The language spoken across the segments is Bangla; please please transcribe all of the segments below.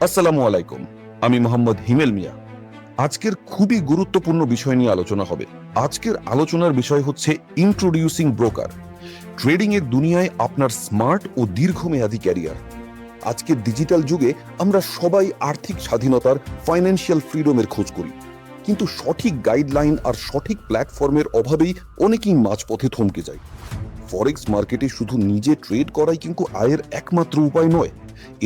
আসসালামু আলাইকুম, আমি মোহাম্মদ হিমেল মিয়া। আজকের খুবই গুরুত্বপূর্ণ বিষয় নিয়ে আলোচনা হবে। আজকের আলোচনার বিষয় হচ্ছে ইন্ট্রোডিউসিং ব্রোকার, ট্রেডিং এর দুনিয়ায় আপনার স্মার্ট ও দীর্ঘমেয়াদী ক্যারিয়ার। আজকের ডিজিটাল যুগে আমরা সবাই আর্থিক স্বাধীনতার, ফাইন্যান্সিয়াল ফ্রিডমের খোঁজ করি, কিন্তু সঠিক গাইডলাইন আর সঠিক প্ল্যাটফর্মের অভাবেই অনেকেই মাঝপথে থমকে যায়। ফরেক্স মার্কেটে শুধু নিজে ট্রেড করাই কিন্তু আয়ের একমাত্র উপায় নয়,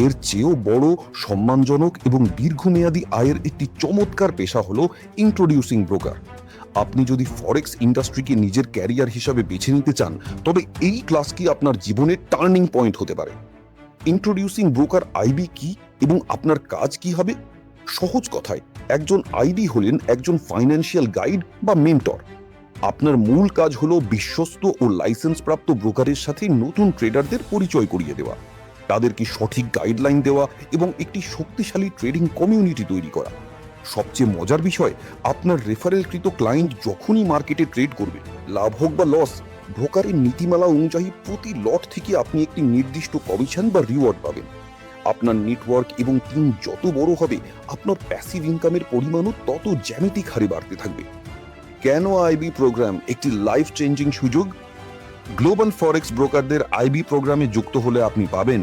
এর চেয়েও বড়, সম্মানজনক এবং দীর্ঘমেয়াদী আয়ের একটি চমৎকার পেশা হলো ইন্ট্রোডিউসিং ব্রোকার। আপনি যদি ফরেক্স ইন্ডাস্ট্রিকে নিজের ক্যারিয়ার হিসাবে বেছে নিতে চান, তবে এই ক্লাসটি আপনার জীবনের টার্নিং পয়েন্ট হতে পারে। ইন্ট্রোডিউসিং ব্রোকার আইবি কি এবং আপনার কাজ কি হবে? সহজ কথায়, একজন আইবি হলেন একজন ফাইন্যান্সিয়াল গাইড বা মেন্টর। আপনার মূল কাজ হলো বিশ্বস্ত ও লাইসেন্স প্রাপ্ত ব্রোকারের সাথে নতুন ট্রেডারদের পরিচয় করিয়ে দেওয়া, তাদেরকে সঠিক গাইডলাইন দেওয়া এবং একটি শক্তিশালী ট্রেডিং কমিউনিটি তৈরি করা। সবচেয়ে মজার বিষয়, আপনার রেফারেলকৃত ক্লায়েন্ট যখনই মার্কেটে ট্রেড করবে, লাভ হোক বা লস, ব্রোকারের নীতিমালা অনুযায়ী প্রতি লট থেকে আপনি একটি নির্দিষ্ট কমিশন বা রিওয়ার্ড পাবেন। আপনার নেটওয়ার্ক এবং টিম যত বড় হবে, আপনার প্যাসিভ ইনকামের পরিমাণও তত জ্যামিতিক হারে বাড়তে থাকবে। কেন আইবি প্রোগ্রাম একটি লাইফ চেঞ্জিং সুযোগ? গ্লোবাল ফরেক্স ব্রোকারদের আইবি প্রোগ্রামে যুক্ত হলে আপনি পাবেন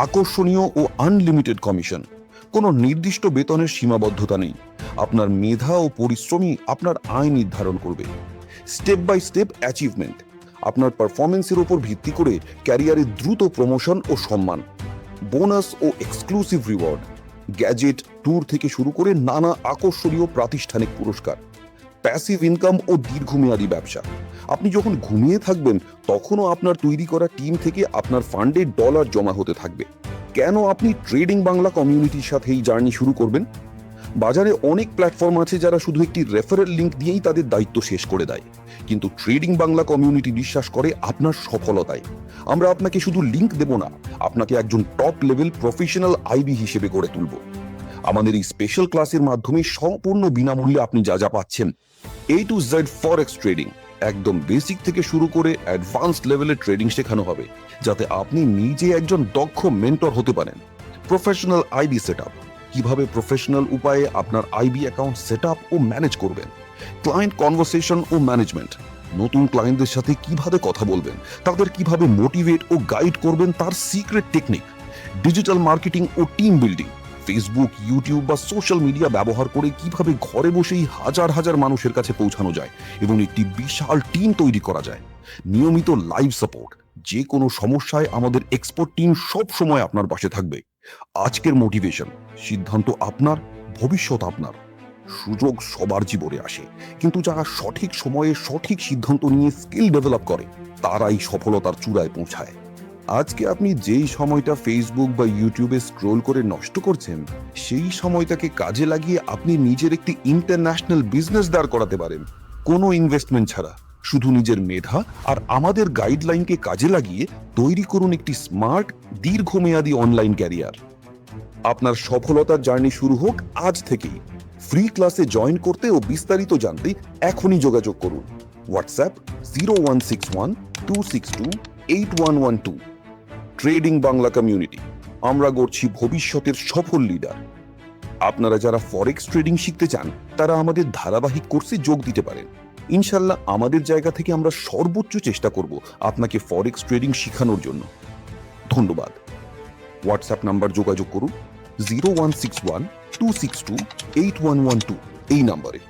আকর্ষণীয় ও আনলিমিটেড কমিশন, কোনো নির্দিষ্ট বেতনের সীমাবদ্ধতা নেই, আপনার মেধা ও পরিশ্রমই আপনার আয় নির্ধারণ করবে, স্টেপ বাই স্টেপ অ্যাচিভমেন্ট, আপনার পারফরমেন্সের উপর ভিত্তি করে ক্যারিয়ারে দ্রুত প্রমোশন ও সম্মান, বোনাস ও এক্সক্লুসিভ রিওয়ার্ড, গ্যাজেট, ট্যুর থেকে শুরু করে নানা আকর্ষণীয় প্রাতিষ্ঠানিক পুরস্কার, প্যাসিভ ইনকাম ও দীর্ঘমেয়াদী ব্যবসা। আপনি যখন ঘুমিয়ে থাকবেন, তখনও আপনার তৈরি করা টিম থেকে আপনার ফান্ডে ডলার জমা হতে থাকবে। কেন আপনি ট্রেডিং বাংলা কমিউনিটির সাথে এই জার্নি শুরু করবেন? বাজারে অনেক প্ল্যাটফর্ম আছে যারা শুধু একটি রেফারেল লিংক দিয়েই তাদের দায়িত্ব শেষ করে দেয়, কিন্তু ট্রেডিং বাংলা কমিউনিটি বিশ্বাস করে আপনার সফলতায়। আমরা আপনাকে শুধু লিংক দেব না, আপনাকে একজন টপ লেভেল প্রফেশনাল আইবি হিসেবে গড়ে তুলব। আমাদের এই স্পেশাল ক্লাসের মাধ্যমে সম্পূর্ণ বিনামূল্যে আপনি যা যা পাচ্ছেন, A to Z forex trading, একদম বেসিক থেকে শুরু করে অ্যাডভান্সড লেভেলের ট্রেডিং শেখানো হবে, যাতে আপনি নিজে একজন দক্ষ মেন্টর হতে পারেন। প্রফেশনাল আইবি সেটআপ, কিভাবে প্রফেশনাল উপায়ে আপনার আইবি অ্যাকাউন্ট সেটআপ ও ম্যানেজ করবেন, ক্লায়েন্ট কনভারসেশন ও ম্যানেজমেন্ট, নতুন ক্লায়েন্টদের সাথে কিভাবে কথা বলবেন, তাদের কিভাবে মোটিভেট ও গাইড করবেন তার সিক্রেট টেকনিক, ডিজিটাল মার্কেটিং ও টিম বিল্ডিং, ফেসবুক, ইউটিউব বা সোশ্যাল মিডিয়া ব্যবহার করে কিভাবে ঘরে বসেই হাজার হাজার মানুষের কাছে পৌঁছানো যায় এবং একটি বিশাল টিম তৈরি করা যায়, নিয়মিত লাইভ সাপোর্ট, যে কোনো সমস্যায় আমাদের এক্সপার্ট টিম সব সময় আপনার পাশে থাকবে। আজকের মোটিভেশন, সিদ্ধান্ত আপনার, ভবিষ্যৎ আপনার। সুযোগ সবার জীবনে আসে, কিন্তু যারা সঠিক সময়ে সঠিক সিদ্ধান্ত নিয়ে স্কিল ডেভেলপ করে, তারাই সফলতার চূড়ায় পৌঁছায়। আজকে আপনি যেই সময়টা ফেসবুক বা ইউটিউবে স্ক্রোল করে নষ্ট করছেন, সেই সময়টাকে কাজে লাগিয়ে আপনি নিজের একটি ইন্টারন্যাশনাল বিজনেস দাঁড় করাতে পারেন, কোনো ইনভেস্টমেন্ট ছাড়া। শুধু নিজের মেধা আর আমাদের গাইডলাইনকে কাজে লাগিয়ে তৈরি করুন একটি স্মার্ট, দীর্ঘমেয়াদী অনলাইন ক্যারিয়ার। আপনার সফলতার জার্নি শুরু হোক আজ থেকেই। ফ্রি ক্লাসে জয়েন করতে ও বিস্তারিত জানতে এখনই যোগাযোগ করুন। হোয়াটসঅ্যাপ 016126281112। ট্রেডিং বাংলা কমিউনিটি, আমরা গড়ছি ভবিষ্যতের সফল লিডার। আপনারা যারা ফরেক্স ট্রেডিং শিখতে চান, তারা আমাদের ধারাবাহিক কোর্সে যোগ দিতে পারেন। ইনশাল্লাহ আমাদের জায়গা থেকে আমরা সর্বোচ্চ চেষ্টা করব আপনাকে ফরেক্স ট্রেডিং শেখানোর জন্য। ধন্যবাদ। হোয়াটসঅ্যাপ নাম্বার যোগাযোগ করুন 016126281112 এই নাম্বারে।